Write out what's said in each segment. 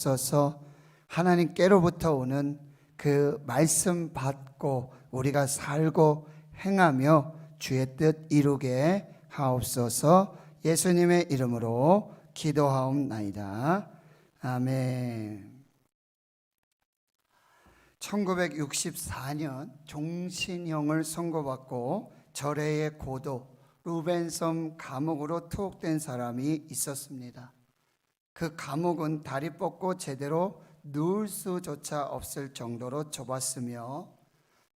있어서 하나님께로부터 오는 그 말씀 받고 우리가 살고 행하며 주의 뜻 이루게 하옵소서. 예수님의 이름으로 기도하옵나이다. 아멘. 1964년 종신형을 선고받고 절해의 고도 루벤섬 감옥으로 투옥된 사람이 있었습니다. 그 감옥은 다리 뻗고 제대로 누울 수조차 없을 정도로 좁았으며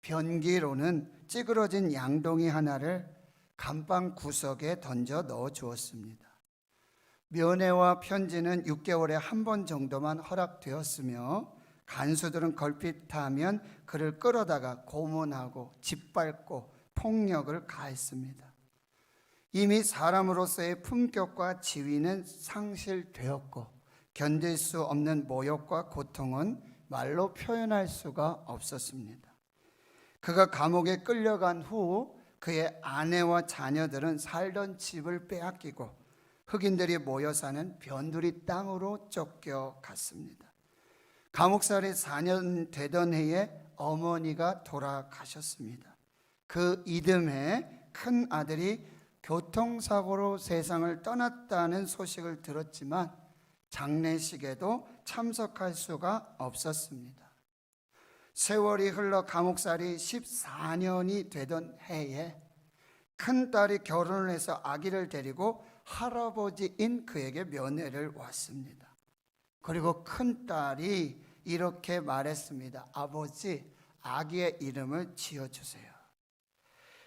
변기로는 찌그러진 양동이 하나를 감방 구석에 던져 넣어 주었습니다. 면회와 편지는 6개월에 한 번 정도만 허락되었으며 간수들은 걸핏하면 그를 끌어다가 고문하고 짓밟고 폭력을 가했습니다. 이미 사람으로서의 품격과 지위는 상실되었고 견딜 수 없는 모욕과 고통은 말로 표현할 수가 없었습니다. 그가 감옥에 끌려간 후 그의 아내와 자녀들은 살던 집을 빼앗기고 흑인들이 모여 사는 변두리 땅으로 쫓겨갔습니다. 감옥살이 4년 되던 해에 어머니가 돌아가셨습니다. 그 이듬해 큰 아들이 교통사고로 세상을 떠났다는 소식을 들었지만 장례식에도 참석할 수가 없었습니다. 세월이 흘러 감옥살이 14년이 되던 해에 큰딸이 결혼을 해서 아기를 데리고 할아버지인 그에게 면회를 왔습니다. 그리고 큰딸이 이렇게 말했습니다. 아버지, 아기의 이름을 지어주세요.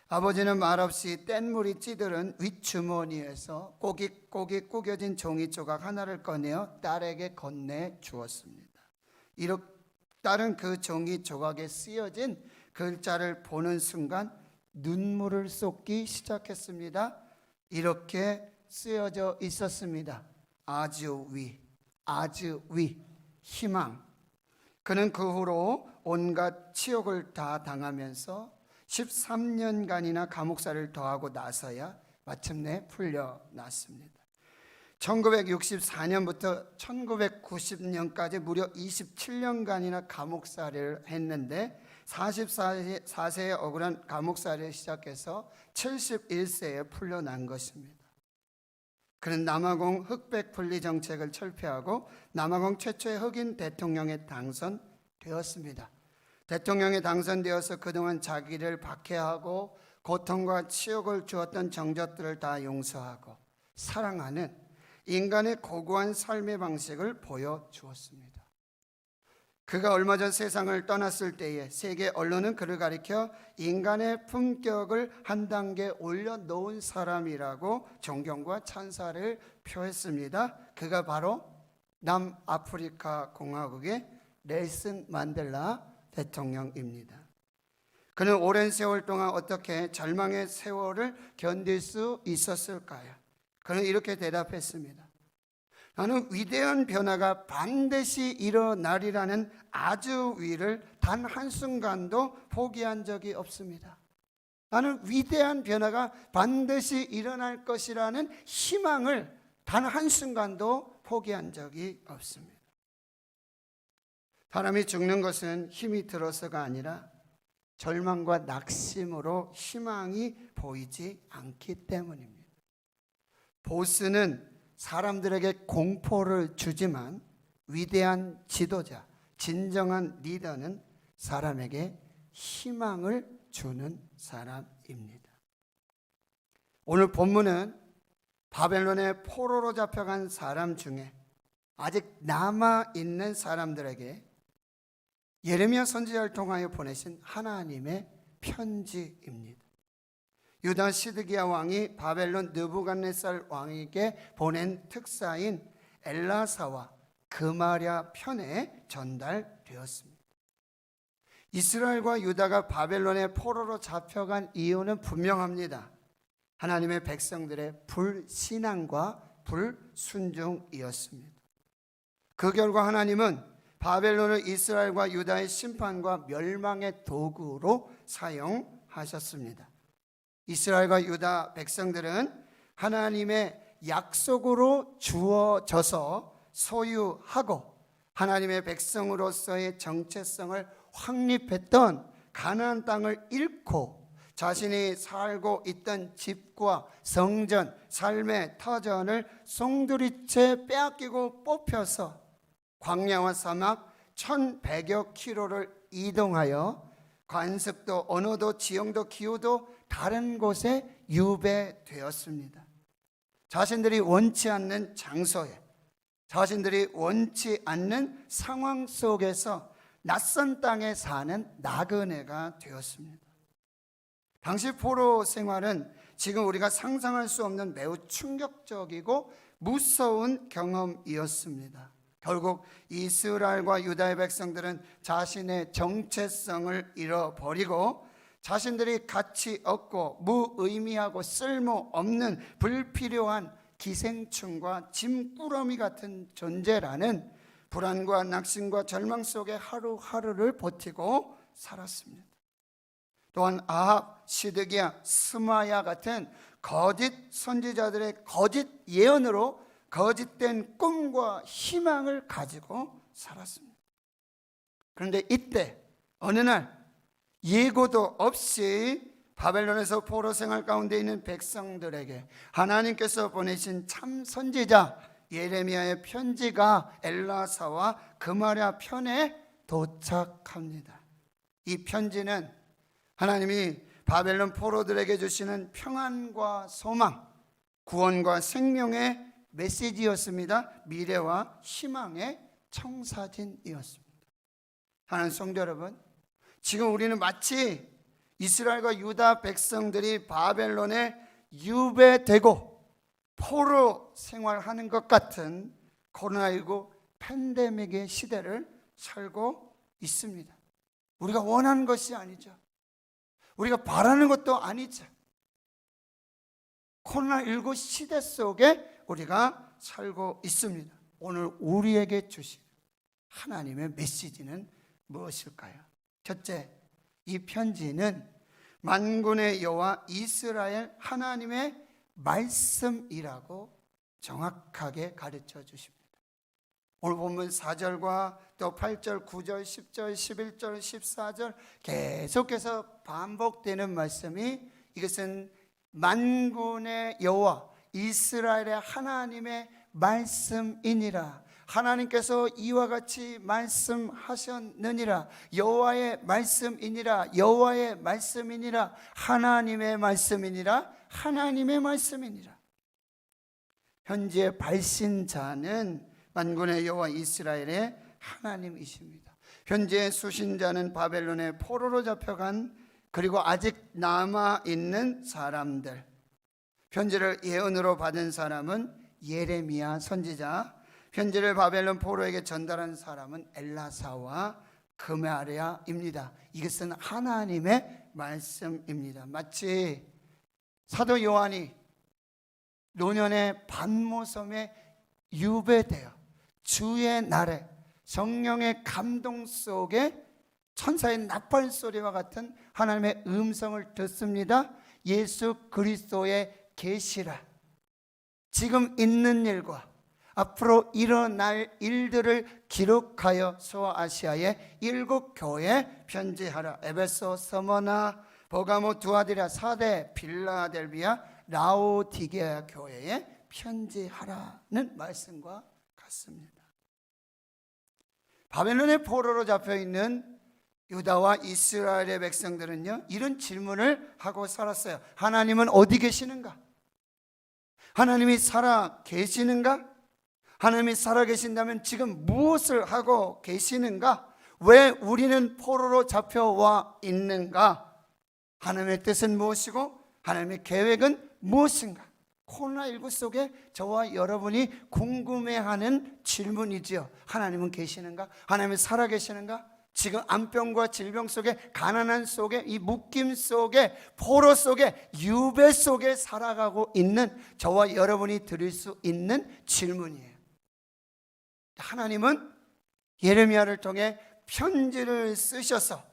아버지는 말없이 뗏물이 찌들은 윗주머니에서 꼬깃꼬깃 구겨진 종이 조각 하나를 꺼내어 딸에게 건네 주었습니다. 딸은 그 종이 조각에 쓰여진 글자를 보는 순간 눈물을 쏟기 시작했습니다. 이렇게 쓰여져 있었습니다. 아주 위, 희망. 그는 그 후로 온갖 치욕을 다 당하면서 13년간이나 감옥살이를 더하고 나서야 마침내 풀려났습니다. 1964년부터 1990년까지 무려 27년간이나 감옥살이를 했는데 44세에 억울한 감옥살이를 시작해서 71세에 풀려난 것입니다. 그는 남아공 흑백 분리 정책을 철폐하고 남아공 최초의 흑인 대통령에 당선되었습니다. 대통령에 당선되어서 그동안 자기를 박해하고 고통과 치욕을 주었던 정적들을 다 용서하고 사랑하는 인간의 고고한 삶의 방식을 보여주었습니다. 그가 얼마 전 세상을 떠났을 때에 세계 언론은 그를 가리켜 인간의 품격을 한 단계 올려놓은 사람이라고 존경과 찬사를 표했습니다. 그가 바로 남아프리카 공화국의 넬슨 만델라 대통령입니다. 그는 오랜 세월 동안 어떻게 절망의 세월을 견딜 수 있었을까요? 그는 이렇게 대답했습니다. 나는 위대한 변화가 반드시 일어나리라는 아주 위를 단 한순간도 포기한 적이 없습니다. 나는 위대한 변화가 반드시 일어날 것이라는 희망을 단 한순간도 포기한 적이 없습니다. 사람이 죽는 것은 힘이 들어서가 아니라 절망과 낙심으로 희망이 보이지 않기 때문입니다. 보스는 사람들에게 공포를 주지만 위대한 지도자, 진정한 리더는 사람에게 희망을 주는 사람입니다. 오늘 본문은 바벨론의 포로로 잡혀간 사람 중에 아직 남아있는 사람들에게 예레미야 선지자를 통하여 보내신 하나님의 편지입니다. 유다 시드기야 왕이 바벨론 느부갓네살 왕에게 보낸 특사인 엘라사와 그마랴 편에 전달되었습니다. 이스라엘과 유다가 바벨론의 포로로 잡혀간 이유는 분명합니다. 하나님의 백성들의 불신앙과 불순종이었습니다. 그 결과 하나님은 바벨론을 이스라엘과 유다의 심판과 멸망의 도구로 사용하셨습니다. 이스라엘과 유다 백성들은 하나님의 약속으로 주어져서 소유하고 하나님의 백성으로서의 정체성을 확립했던 가나안 땅을 잃고 자신이 살고 있던 집과 성전, 삶의 터전을 송두리째 빼앗기고 뽑혀서 광야와 사막 1100여 킬로를 이동하여 관습도, 언어도, 지형도, 기후도 다른 곳에 유배되었습니다. 자신들이 원치 않는 장소에, 자신들이 원치 않는 상황 속에서 낯선 땅에 사는 나그네가 되었습니다. 당시 포로 생활은 지금 우리가 상상할 수 없는 매우 충격적이고 무서운 경험이었습니다. 결국 이스라엘과 유다의 백성들은 자신의 정체성을 잃어버리고 자신들이 가치 없고 무의미하고 쓸모없는 불필요한 기생충과 짐꾸러미 같은 존재라는 불안과 낙심과 절망 속에 하루하루를 버티고 살았습니다. 또한 아합, 시드기야, 스마야 같은 거짓 선지자들의 거짓 예언으로 거짓된 꿈과 희망을 가지고 살았습니다. 그런데 이때 어느 날 예고도 없이 바벨론에서 포로 생활 가운데 있는 백성들에게 하나님께서 보내신 참 선지자 예레미야의 편지가 엘라사와 그마랴 편에 도착합니다. 이 편지는 하나님이 바벨론 포로들에게 주시는 평안과 소망, 구원과 생명의 메시지였습니다. 미래와 희망의 청사진이었습니다. 하나님 성도 여러분, 지금 우리는 마치 이스라엘과 유다 백성들이 바벨론에 유배되고 포로 생활하는 것 같은 코로나19 팬데믹의 시대를 살고 있습니다. 우리가 원하는 것이 아니죠. 우리가 바라는 것도 아니죠. 코로나19 시대 속에 우리가 살고 있습니다. 오늘 우리에게 주신 하나님의 메시지는 무엇일까요? 첫째, 이 편지는 만군의 여호와 이스라엘 하나님의 말씀이라고 정확하게 가르쳐 주십니다. 오늘 본문 4절과 또 8절, 9절, 10절, 11절, 14절 계속해서 반복되는 말씀이 이것은 만군의 여호와 이스라엘의 하나님의 말씀이니라. 하나님께서 이와 같이 말씀하셨느니라. 여호와의 말씀이니라. 여호와의 말씀이니라. 하나님의 말씀이니라. 하나님의 말씀이니라. 현재 발신자는 만군의 여호와 이스라엘의 하나님이십니다. 현재 수신자는 바벨론의 포로로 잡혀간 그리고 아직 남아있는 사람들, 편지를 예언으로 받은 사람은 예레미야 선지자, 편지를 바벨론 포로에게 전달한 사람은 엘라사와 그마랴입니다. 이것은 하나님의 말씀입니다. 마치 사도 요한이 노년의 반모섬에 유배되어 주의 날에 성령의 감동 속에 천사의 나팔 소리와 같은 하나님의 음성을 듣습니다. 예수 그리스도의 계시라, 지금 있는 일과 앞으로 일어날 일들을 기록하여 소아시아의 7 교회에 편지하라. 에베소, 서머나, 버가모, 두아디라, 사대, 빌라델비아, 라오디게아 교회에 편지하라는 말씀과 같습니다. 바벨론의 포로로 잡혀있는 유다와 이스라엘의 백성들은요, 이런 질문을 하고 살았어요. 하나님은 어디 계시는가? 하나님이 살아 계시는가? 하나님이 살아 계신다면 지금 무엇을 하고 계시는가? 왜 우리는 포로로 잡혀와 있는가? 하나님의 뜻은 무엇이고 하나님의 계획은 무엇인가? 코로나19 속에 저와 여러분이 궁금해하는 질문이지요. 하나님은 계시는가? 하나님은 살아 계시는가? 지금 암병과 질병 속에, 가난한 속에, 이 묶임 속에, 포로 속에, 유배 속에 살아가고 있는 저와 여러분이 드릴 수 있는 질문이에요. 하나님은 예레미야를 통해 편지를 쓰셔서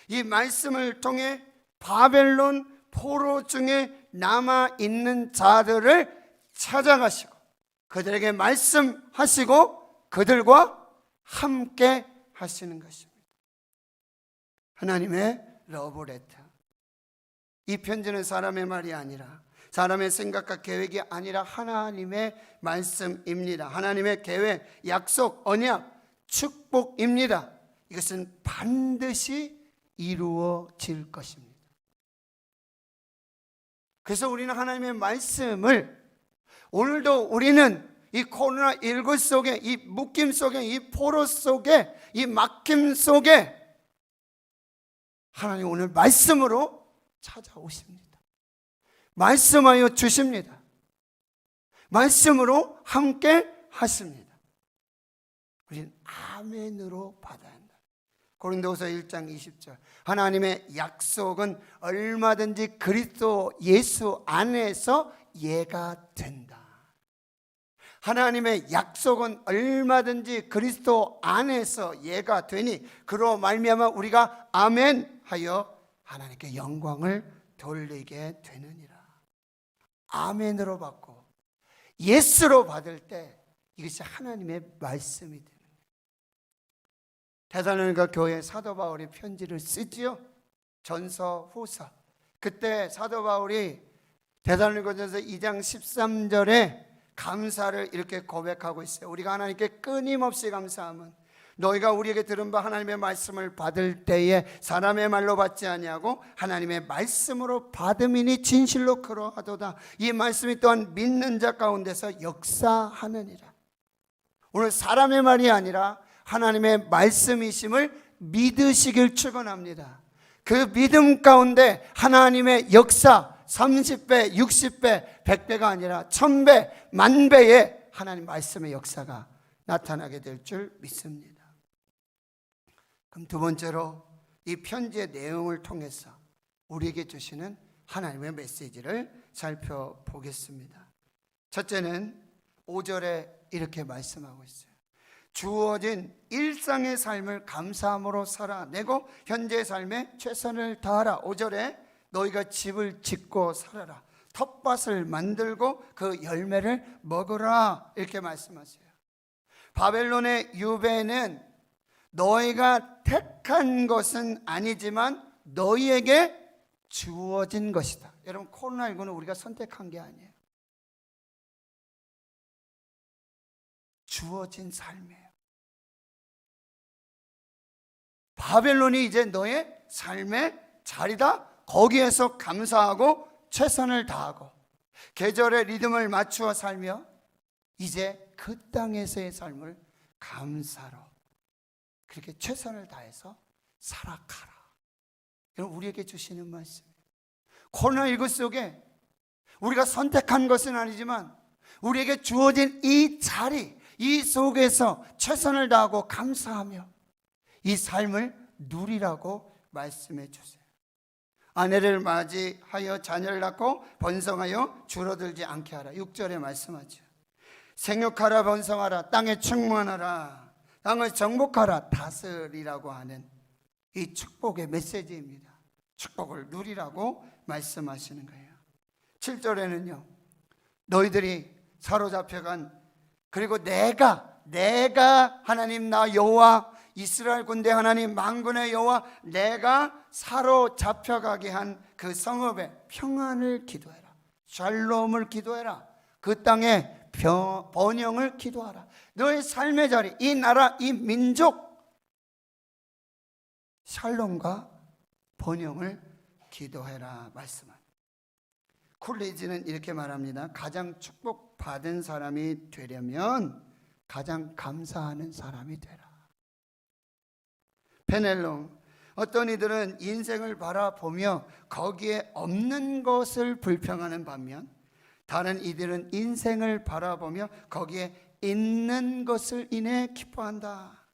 이 말씀을 통해 바벨론 포로 중에 남아있는 자들을 찾아가시고 그들에게 말씀하시고 그들과 함께 하시는 것입니다. 하나님의 러브레터. 이 편지는 사람의 말이 아니라, 사람의 생각과 계획이 아니라 하나님의 말씀입니다. 하나님의 계획, 약속, 언약, 축복입니다. 이것은 반드시 이루어질 것입니다. 그래서 우리는 하나님의 말씀을, 오늘도 우리는 이 코로나19 속에, 이 묶임 속에, 이 포로 속에, 이 막힘 속에 하나님 오늘 말씀으로 찾아오십니다. 말씀하여 주십니다. 말씀으로 함께 하십니다. 우리는 아멘으로 받아야 한다. 고린도후서 1장 20절. 하나님의 약속은 얼마든지 그리스도 예수 안에서 예가 된다. 하나님의 약속은 얼마든지 그리스도 안에서 예가 되니 그로 말미암아 우리가 아멘 하여 하나님께 영광을 돌리게 되느니라. 아멘으로 받고 예스로 받을 때 이것이 하나님의 말씀이 되는 거예요. 데살로니가 교회에 사도 바울이 편지를 쓰지요. 전서 후서. 그때 사도 바울이 데살로니가전서 2장 13절에 감사를 이렇게 고백하고 있어요. 우리가 하나님께 끊임없이 감사함은 너희가 우리에게 들은 바 하나님의 말씀을 받을 때에 사람의 말로 받지 아니하고 하나님의 말씀으로 받음이니 진실로 그러하도다. 이 말씀이 또한 믿는 자 가운데서 역사하느니라. 오늘 사람의 말이 아니라 하나님의 말씀이심을 믿으시길 축원합니다. 그 믿음 가운데 하나님의 역사 30배, 60배, 100배가 아니라 1000배, 10,000배의 하나님 말씀의 역사가 나타나게 될 줄 믿습니다. 그럼 두 번째로 이 편지의 내용을 통해서 우리에게 주시는 하나님의 메시지를 살펴보겠습니다. 첫째는 5절에 이렇게 말씀하고 있어요. 주어진 일상의 삶을 감사함으로 살아내고 현재의 삶에 최선을 다하라. 5절에 너희가 집을 짓고 살아라. 텃밭을 만들고 그 열매를 먹으라. 이렇게 말씀하세요. 바벨론의 유배는 너희가 택한 것은 아니지만 너희에게 주어진 것이다. 여러분, 코로나19는 우리가 선택한 게 아니에요. 주어진 삶이에요. 바벨론이 이제 너의 삶의 자리다. 거기에서 감사하고 최선을 다하고 계절의 리듬을 맞추어 살며 이제 그 땅에서의 삶을 감사로 그렇게 최선을 다해서 살아가라. 이건 우리에게 주시는 말씀이에요. 코로나19 속에 우리가 선택한 것은 아니지만 우리에게 주어진 이 자리, 이 속에서 최선을 다하고 감사하며 이 삶을 누리라고 말씀해 주세요. 아내를 맞이하여 자녀를 낳고 번성하여 줄어들지 않게 하라. 6절에 말씀하죠. 생육하라, 번성하라, 땅에 충만하라, 땅을 정복하라, 다스리라고 하는 이 축복의 메시지입니다. 축복을 누리라고 말씀하시는 거예요. 7절에는요, 너희들이 사로잡혀간, 그리고 내가 하나님 나 여호와 이스라엘 군대 하나님 만군의 여호와 내가 사로잡혀가게 한 그 성읍에 평안을 기도해라. 샬롬을 기도해라. 그 땅에 번영을 기도하라. 너의 삶의 자리, 이 나라, 이 민족 샬롬과 번영을 기도해라 말씀합니다. 쿨리지는 이렇게 말합니다. 가장 축복받은 사람이 되려면 가장 감사하는 사람이 되라. 페넬롱, 어떤 이들은 인생을 바라보며 거기에 없는 것을 불평하는 반면 다른 이들은 인생을 바라보며 거기에 있는 것을 인해 기뻐한다.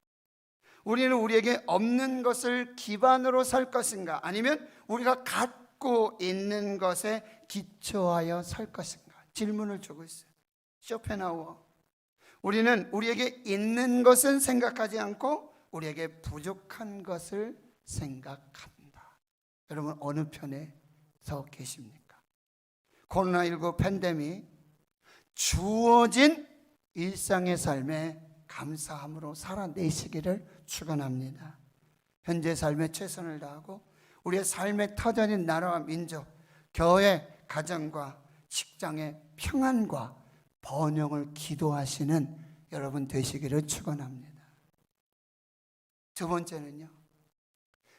우리는 우리에게 없는 것을 기반으로 살 것인가, 아니면 우리가 갖고 있는 것에 기초하여 살 것인가 질문을 주고 있어요. 쇼펜하우어. 우리는 우리에게 있는 것은 생각하지 않고 우리에게 부족한 것을 생각한다. 여러분, 어느 편에 서 계십니까? 코로나19 팬데믹, 주어진 일상의 삶에 감사함으로 살아내시기를 축원합니다. 현재 삶에 최선을 다하고 우리의 삶의 터전인 나라와 민족, 교회, 가정과 직장의 평안과 번영을 기도하시는 여러분 되시기를 축원합니다. 두 번째는요,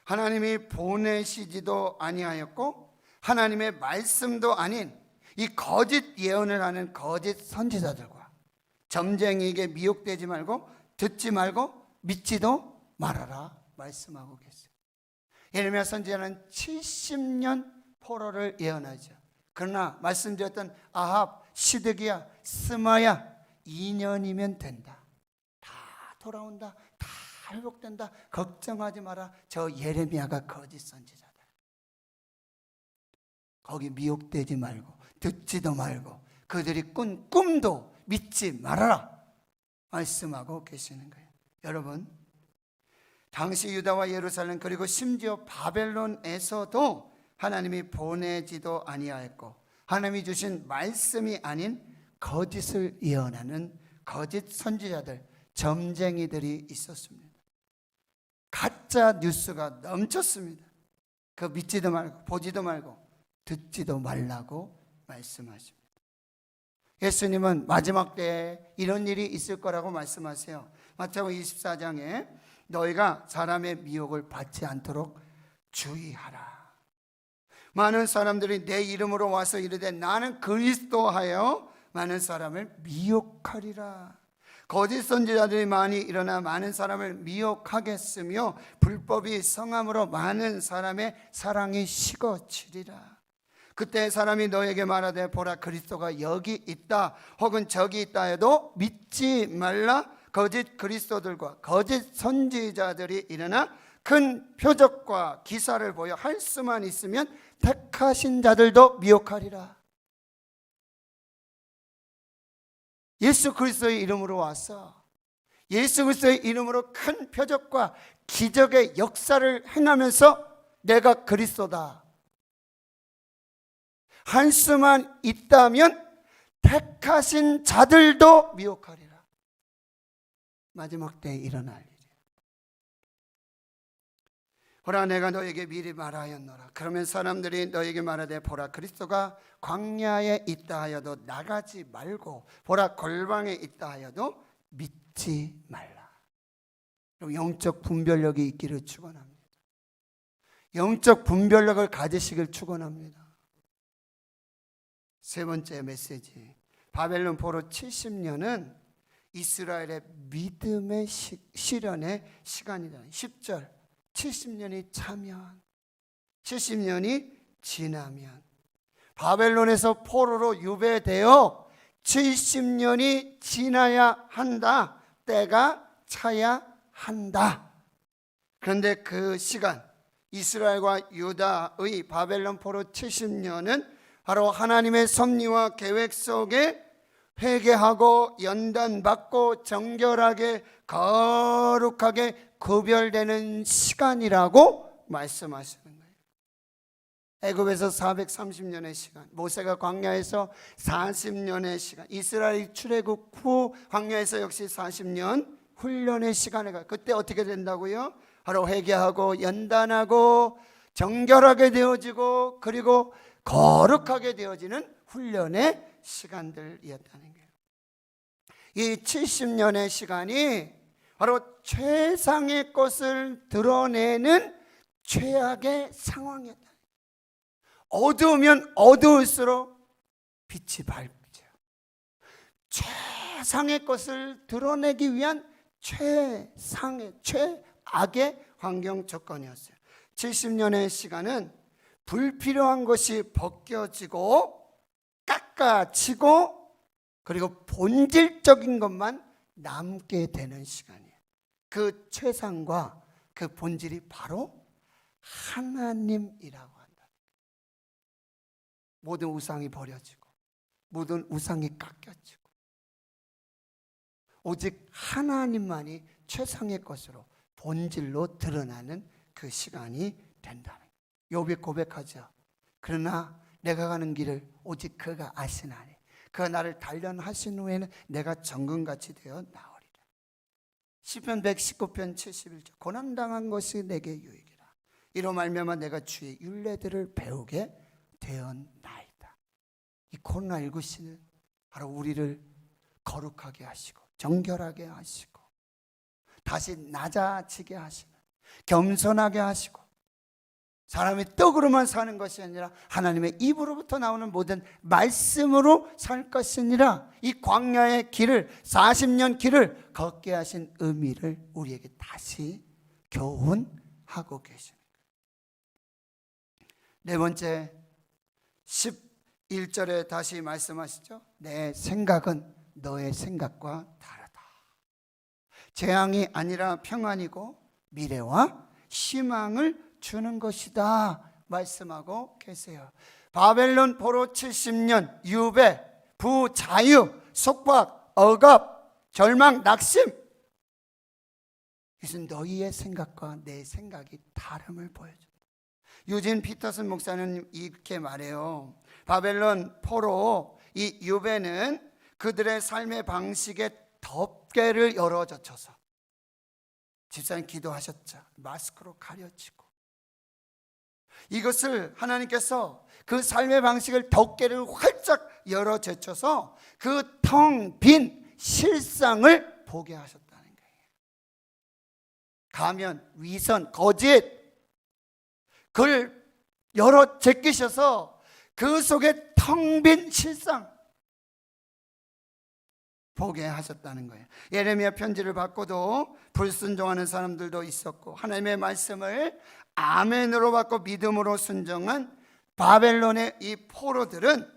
하나님이 보내시지도 아니하였고 하나님의 말씀도 아닌 이 거짓 예언을 하는 거짓 선지자들과 점쟁이에게 미혹되지 말고 듣지 말고 믿지도 말아라 말씀하고 계세요. 예레미야 선지자는 70년 포로를 예언하죠. 그러나 말씀드렸던 아합, 시드기야, 스마야 2년이면 된다. 다 돌아온다. 다 회복된다. 걱정하지 마라. 저 예레미야가 거짓 선지자다. 거기 미혹되지 말고 듣지도 말고 그들이 꾼 꿈도 믿지 말아라 말씀하고 계시는 거예요. 여러분, 당시 유다와 예루살렘 그리고 심지어 바벨론에서도 하나님이 보내지도 아니하였고 하나님이 주신 말씀이 아닌 거짓을 예언하는 거짓 선지자들, 점쟁이들이 있었습니다. 가짜 뉴스가 넘쳤습니다. 그 믿지도 말고 보지도 말고 듣지도 말라고 말씀하십니다. 예수님은 마지막 때에 이런 일이 있을 거라고 말씀하세요. 마태복음 24장에 너희가 사람의 미혹을 받지 않도록 주의하라. 많은 사람들이 내 이름으로 와서 이르되 나는 그리스도 하여 많은 사람을 미혹하리라. 거짓 선지자들이 많이 일어나 많은 사람을 미혹하겠으며 불법이 성함으로 많은 사람의 사랑이 식어지리라. 그때 사람이 너에게 말하되 보라 그리스도가 여기 있다 혹은 저기 있다 해도 믿지 말라. 거짓 그리스도들과 거짓 선지자들이 일어나 큰 표적과 기사를 보여 할 수만 있으면 택하신 자들도 미혹하리라. 예수 그리스도의 이름으로 와서 예수 그리스도의 이름으로 큰 표적과 기적의 역사를 행하면서 내가 그리스도다 할 수만 있다면 택하신 자들도 미혹하리라. 마지막 때에 일어날 일이에요. 보라 내가 너에게 미리 말하였노라. 그러면 사람들이 너에게 말하되 보라 그리스도가 광야에 있다 하여도 나가지 말고 보라 골방에 있다 하여도 믿지 말라. 영적 분별력이 있기를 축원합니다. 영적 분별력을 가지시길 축원합니다. 세 번째 메시지, 바벨론 포로 70년은 이스라엘의 믿음의 시련의 시간이다. 10절 70년이 차면 70년이 지나면 바벨론에서 포로로 유배되어 70년이 지나야 한다. 때가 차야 한다. 그런데 그 시간 이스라엘과 유다의 바벨론 포로 70년은 바로 하나님의 섭리와 계획 속에 회개하고 연단받고 정결하게 거룩하게 구별되는 시간이라고 말씀하시는 거예요. 애굽에서 430년의 시간, 모세가 광야에서 40년의 시간, 이스라엘 출애굽 후 광야에서 역시 40년 훈련의 시간에 가. 그때 어떻게 된다고요? 바로 회개하고 연단하고 정결하게 되어지고 그리고 거룩하게 되어지는 훈련의 시간들이었다는 거예요. 이 70년의 시간이 바로 최상의 것을 드러내는 최악의 상황이었다. 어두우면 어두울수록 빛이 밝죠. 최상의 것을 드러내기 위한 최상의 최악의 환경 조건이었어요. 70년의 시간은 불필요한 것이 벗겨지고 깎아지고 그리고 본질적인 것만 남게 되는 시간이에요. 그 최상과 그 본질이 바로 하나님이라고 한다. 모든 우상이 버려지고 모든 우상이 깎여지고 오직 하나님만이 최상의 것으로 본질로 드러나는 그 시간이 된다는 거예요. 욥이 고백하죠. 그러나 내가 가는 길을 오직 그가 아시나니 그가 나를 단련하신 후에는 내가 정금같이 되어 나오리라. 시편 119편 71절 고난당한 것이 내게 유익이라. 이로 말미암아 내가 주의 율례들을 배우게 되었나이다. 이 코로나19 시는 바로 우리를 거룩하게 하시고 정결하게 하시고 다시 낮아지게 하시는, 겸손하게 하시고 사람이 떡으로만 사는 것이 아니라 하나님의 입으로부터 나오는 모든 말씀으로 살 것이니라. 이 광야의 길을 40년 길을 걷게 하신 의미를 우리에게 다시 교훈하고 계십니다. 네 번째 11절에 다시 말씀하시죠. 내 생각은 너의 생각과 다르다. 재앙이 아니라 평안이고 미래와 희망을 주는 것이다 말씀하고 계세요. 바벨론 포로 70년, 유배, 부자유, 속박, 억압, 절망, 낙심, 이것은 너희의 생각과 내 생각이 다름을 보여준다. 유진 피터슨 목사는 이렇게 말해요. 바벨론 포로 이 유배는 그들의 삶의 방식에 덮개를 열어젖혀서, 집사님 기도하셨죠. 마스크로 가려지고, 이것을 하나님께서 그 삶의 방식을 덮개를 활짝 열어 제쳐서 그 텅 빈 실상을 보게 하셨다는 거예요. 가면, 위선, 거짓, 그걸 열어 제끼셔서 그 속에 텅 빈 실상 보게 하셨다는 거예요. 예레미야 편지를 받고도 불순종하는 사람들도 있었고, 하나님의 말씀을 아멘으로 받고 믿음으로 순종한 바벨론의 이 포로들은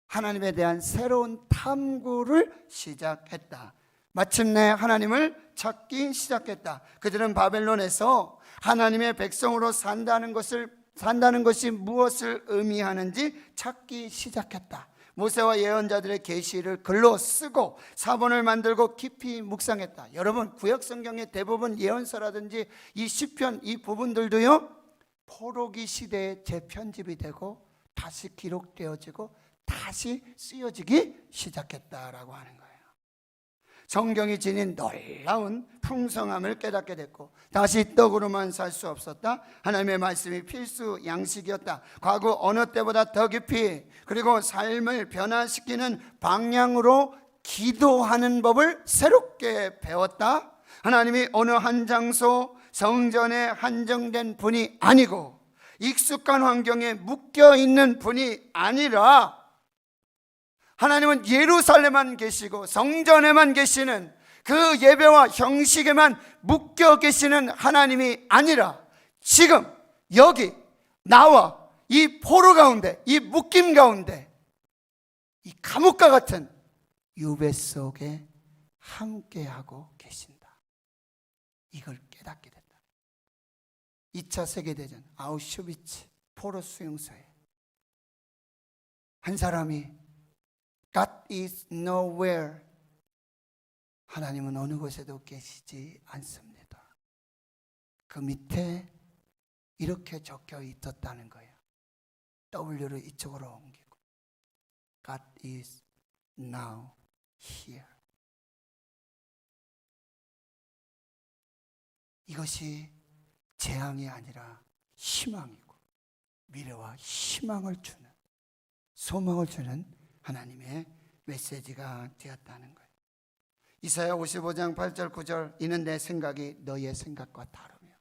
하나님에 대한 새로운 탐구를 시작했다. 마침내 하나님을 찾기 시작했다. 그들은 바벨론에서 하나님의 백성으로 산다는 것이 무엇을 의미하는지 찾기 시작했다. 모세와 예언자들의 계시를 글로 쓰고 사본을 만들고 깊이 묵상했다. 여러분, 구약 성경의 대부분 예언서라든지 이 시편 이 부분들도요, 포로기 시대에 재편집이 되고 다시 기록되어지고 다시 쓰여지기 시작했다라고 하는 거예요. 성경이 지닌 놀라운 풍성함을 깨닫게 됐고, 다시 떡으로만 살 수 없었다. 하나님의 말씀이 필수 양식이었다. 과거 어느 때보다 더 깊이, 그리고 삶을 변화시키는 방향으로 기도하는 법을 새롭게 배웠다. 하나님이 어느 한 장소 성전에 한정된 분이 아니고 익숙한 환경에 묶여있는 분이 아니라, 하나님은 예루살렘만 계시고 성전에만 계시는 그 예배와 형식에만 묶여 계시는 하나님이 아니라, 지금 여기 나와 이 포로 가운데, 이 묶임 가운데, 이 감옥과 같은 유배 속에 함께하고 계신다. 이걸 깨닫게 된다. 2차 세계대전 아우슈비츠 포로 수용소에 한 사람이 God is nowhere. 하나님은 어느 곳에도 계시지 않습니다. 그 밑에 이렇게 적혀 있었다는 거예요. W를 이쪽으로 옮기고 God is now here. 이것이 재앙이 아니라 희망이고 미래와 희망을 주는, 소망을 주는 하나님의 메시지가 되었다는 거예요. 이사야 55장 8절 9절 이는 내 생각이 너의 생각과 다르며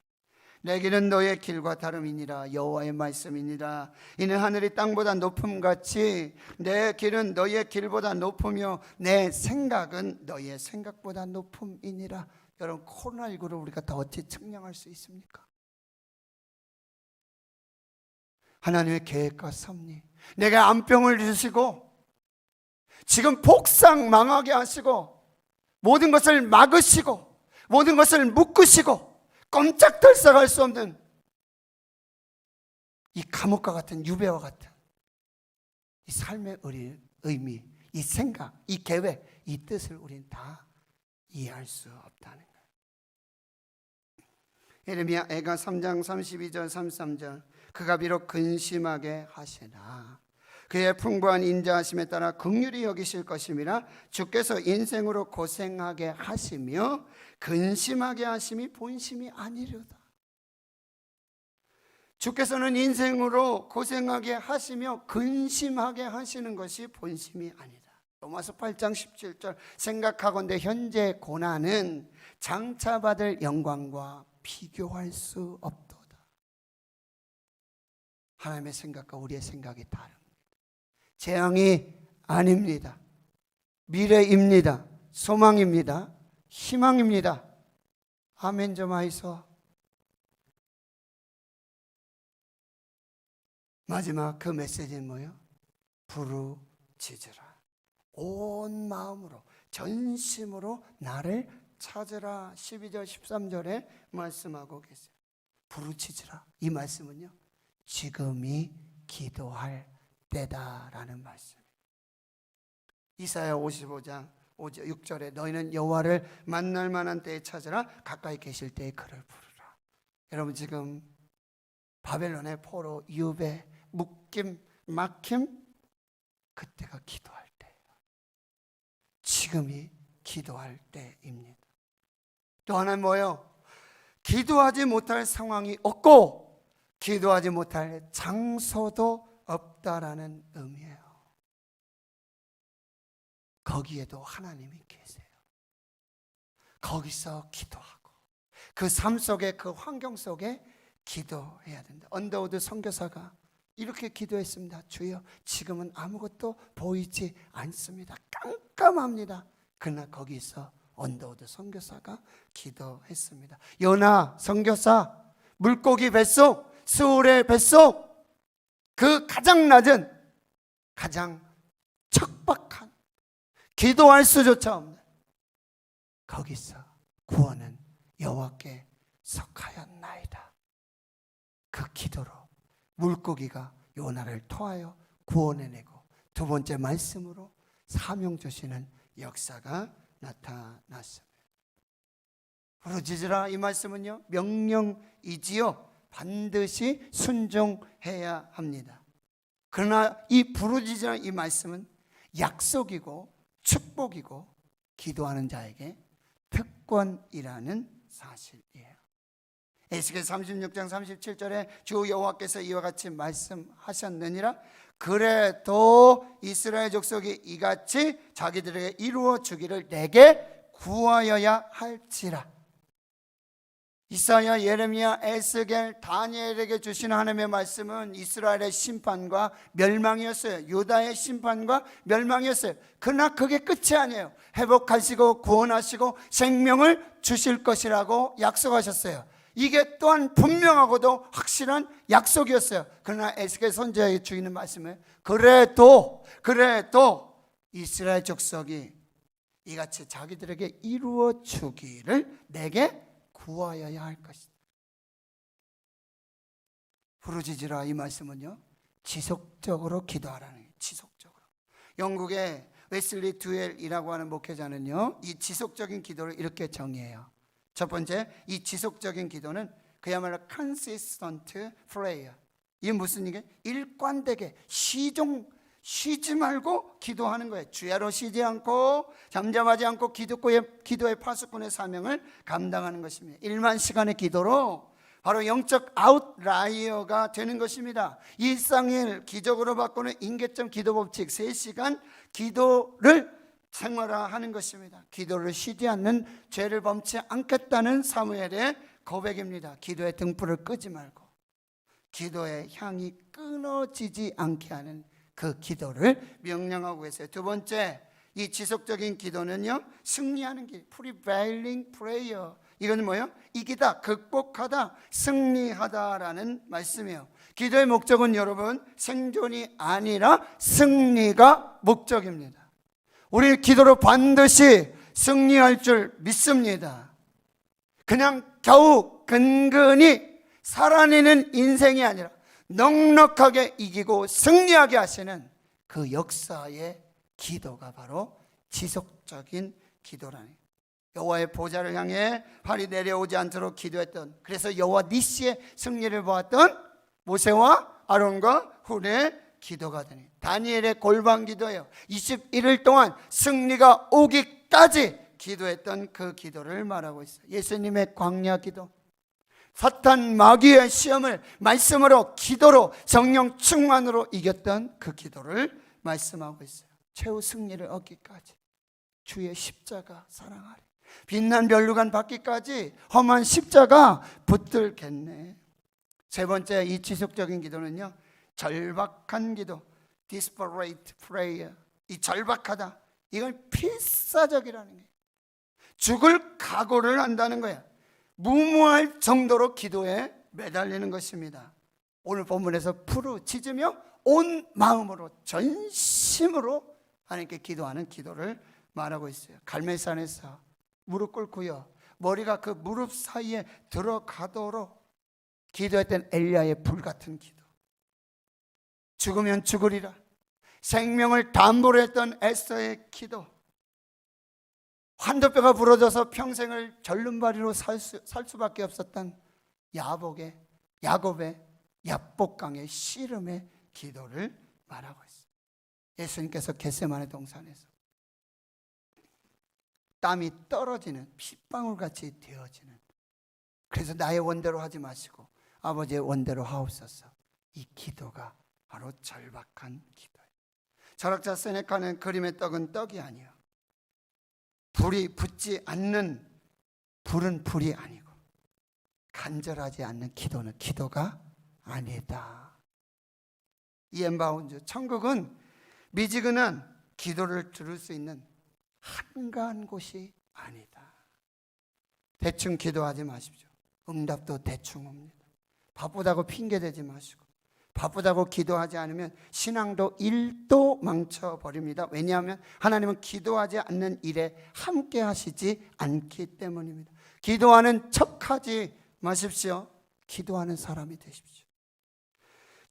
내 길은 너의 길과 다름이니라. 여호와의 말씀이니라. 이는 하늘이 땅보다 높음같이 내 길은 너의 길보다 높으며 내 생각은 너의 생각보다 높음이니라. 여러분, 코로나19를 우리가 더 어찌 측량할 수 있습니까? 하나님의 계획과 섭리, 내게 암병을 주시고 지금 복상 망하게 하시고 모든 것을 막으시고 모든 것을 묶으시고 꼼짝달싹할 수 없는 이 감옥과 같은 유배와 같은 이 삶의 의미, 이 생각, 이 계획, 이 뜻을 우리는 다 이해할 수 없다는 거예요. 예레미야 애가 3장 32절 33절 그가 비록 근심하게 하시나 그의 풍부한 인자하심에 따라 긍휼히 여기실 것임이라. 주께서 인생으로 고생하게 하시며 근심하게 하심이 본심이 아니려다. 주께서는 인생으로 고생하게 하시며 근심하게 하시는 것이 본심이 아니다. 로마서 8장 17절 생각하건대 현재 고난은 장차 받을 영광과 비교할 수 없도다. 하나님의 생각과 우리의 생각이 다릅니다. 재앙이 아닙니다. 미래입니다. 소망입니다. 희망입니다. 아멘 좀 하이소. 마지막 그 메시지는 뭐예요? 부르짖으라. 온 마음으로 전심으로 나를 찾으라. 12절 13절에 말씀하고 계세요. 부르짖으라. 이 말씀은요, 지금이 기도할 때다라는 말씀. 이사야 55장 6절에 너희는 여호와를 만날 만한 때에 찾으라. 가까이 계실 때에 그를 부르라. 여러분, 지금 바벨론의 포로, 유배, 묶임, 막힘, 그때가 기도할 때예요. 지금이 기도할 때입니다. 또 하나는 뭐예요? 기도하지 못할 상황이 없고 기도하지 못할 장소도 없다라는 의미예요. 거기에도 하나님이 계세요. 거기서 기도하고 그 삶 속에, 그 환경 속에 기도해야 된다. 언더우드 선교사가 이렇게 기도했습니다. 주여, 지금은 아무것도 보이지 않습니다. 깜깜합니다. 그러나 거기서 언더우드 선교사가 기도했습니다. 요나 선교사, 물고기 뱃속, 스올의 뱃속, 그 가장 낮은, 가장 척박한, 기도할 수조차 없는 거기서 구원은 여호와께 속하였나이다. 그 기도로 물고기가 요나를 토하여 구원해내고, 두 번째 말씀으로 사명 주시는 역사가 나타났습니다. 부르짖으라, 이 말씀은요, 명령이지요. 반드시 순종해야 합니다. 그러나 이 부르짖으라 이 말씀은 약속이고 축복이고 기도하는 자에게 특권이라는 사실이에요. 에스겔 36장 37절에 주 여호와께서 이와 같이 말씀하셨느니라. 그래도 이스라엘 족속이 이같이 자기들에게 이루어 주기를 내게 구하여야 할지라. 이사야, 예레미야, 에스겔, 다니엘에게 주신 하나님의 말씀은 이스라엘의 심판과 멸망이었어요. 유다의 심판과 멸망이었어요. 그러나 그게 끝이 아니에요. 회복하시고 구원하시고 생명을 주실 것이라고 약속하셨어요. 이게 또한 분명하고도 확실한 약속이었어요. 그러나 에스겔 선지자에게 주시는 말씀은 그래도 이스라엘 족속이 이같이 자기들에게 이루어 주기를 내게 구하여야 할 것이다. 부르짖으라 이 말씀은요, 지속적으로 기도하라는 거예요. 지속적으로. 영국의 웨슬리 듀엘이라고 하는 목회자는요, 이 지속적인 기도를 이렇게 정의해요. 첫 번째, 이 지속적인 기도는 그야말로 consistent prayer. 이게 무슨 얘기예요? 일관되게 쉬지 말고 기도하는 거예요. 주야로 쉬지 않고 잠잠하지 않고 기도의 파수꾼의 사명을 감당하는 것입니다. 1만 시간의 기도로 바로 영적 아웃라이어가 되는 것입니다. 일상일 기적으로 바꾸는 인계점 기도 법칙 3시간 기도를 생활화하는 것입니다. 기도를 쉬지 않는 죄를 범치 않겠다는 사무엘의 고백입니다. 기도의 등불을 끄지 말고 기도의 향이 끊어지지 않게 하는 그 기도를 명령하고 계세요. 두 번째, 이 지속적인 기도는요, 승리하는 길, prevailing prayer. 이건 뭐예요? 이기다, 극복하다, 승리하다라는 말씀이에요. 기도의 목적은 여러분, 생존이 아니라 승리가 목적입니다. 우리 기도로 반드시 승리할 줄 믿습니다. 그냥 겨우 근근히 살아내는 인생이 아니라 넉넉하게 이기고 승리하게 하시는 그 역사의 기도가 바로 지속적인 기도라는, 여호와의 보좌를 향해 발이 내려오지 않도록 기도했던, 그래서 여호와 니시의 승리를 보았던 모세와 아론과 훌의 기도가 되니 다니엘의 골방 기도예요. 21일 동안 승리가 오기까지 기도했던 그 기도를 말하고 있어요. 예수님의 광야 기도, 사탄 마귀의 시험을 말씀으로 기도로 성령 충만으로 이겼던 그 기도를 말씀하고 있어요. 최후 승리를 얻기까지 주의 십자가 사랑하리, 빛난 면류관 받기까지 험한 십자가 붙들겠네. 세 번째 이 지속적인 기도는요, 절박한 기도, desperate prayer. 이 절박하다, 이건 필사적이라는 거예요. 죽을 각오를 한다는 거예요. 무모할 정도로 기도에 매달리는 것입니다. 오늘 본문에서 부르짖으며 온 마음으로 전심으로 하나님께 기도하는 기도를 말하고 있어요. 갈멜산에서 무릎 꿇고요, 머리가 그 무릎 사이에 들어가도록 기도했던 엘리야의 불같은 기도, 죽으면 죽으리라 생명을 담보로 했던 에스더의 기도, 환도뼈가 부러져서 평생을 절름발이로 살 수밖에 없었던 야곱의 야복강의 씨름의 기도를 말하고 있어요. 예수님께서 겟세마네 동산에서 땀이 떨어지는 핏방울같이 되어지는, 그래서 나의 원대로 하지 마시고 아버지의 원대로 하옵소서, 이 기도가 바로 절박한 기도예요. 철학자 세네카는 그림의 떡은 떡이 아니에요. 불이 붙지 않는 불은 불이 아니고 간절하지 않는 기도는 기도가 아니다. 이엔 바운즈, 천국은 미지근한 기도를 들을 수 있는 한가한 곳이 아니다. 대충 기도하지 마십시오. 응답도 대충 옵니다. 바쁘다고 핑계대지 마시고, 바쁘다고 기도하지 않으면 신앙도 1도 망쳐버립니다. 왜냐하면 하나님은 기도하지 않는 일에 함께 하시지 않기 때문입니다. 기도하는 척하지 마십시오. 기도하는 사람이 되십시오.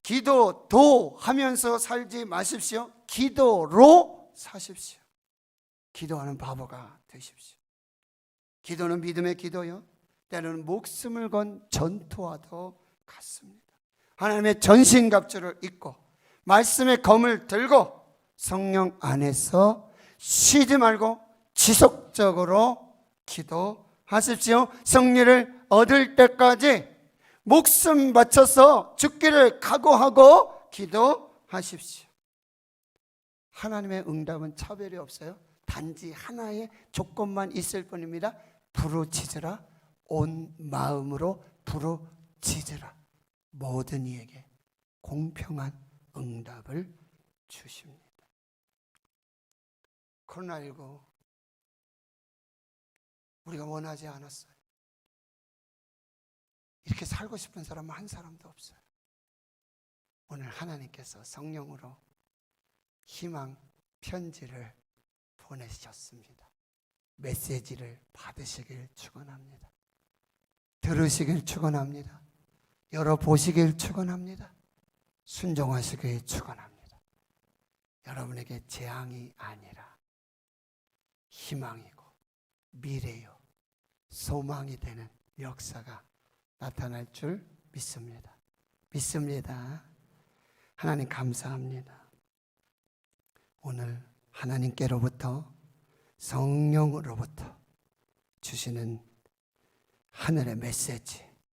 기도도 하면서 살지 마십시오. 기도로 사십시오. 기도하는 바보가 되십시오. 기도는 믿음의 기도요, 때로는 목숨을 건 전투와도 같습니다. 하나님의 전신갑주를 입고 말씀의 검을 들고 성령 안에서 쉬지 말고 지속적으로 기도하십시오. 승리를 얻을 때까지 목숨 바쳐서 죽기를 각오하고 기도하십시오. 하나님의 응답은 차별이 없어요. 단지 하나의 조건만 있을 뿐입니다. 부르짖으라, 온 마음으로 부르짖으라. 모든 이에게 공평한 응답을 주십니다. 코로나19 우리가 원하지 않았어요. 이렇게 살고 싶은 사람은 한 사람도 없어요. 오늘 하나님께서 성령으로 희망 편지를 보내셨습니다. 메시지를 받으시길 축원합니다. 들으시길 축원합니다. 열어보시길 축원합니다. 순종하시길 축원합니다. 여러분에게 재앙이 아니라 희망이고 미래요, 소망이 되는 역사가 나타날 줄 믿습니다. 믿습니다. 하나님 감사합니다. 오늘 하나님께로부터 성령으로부터 주시는 하늘의 메시지,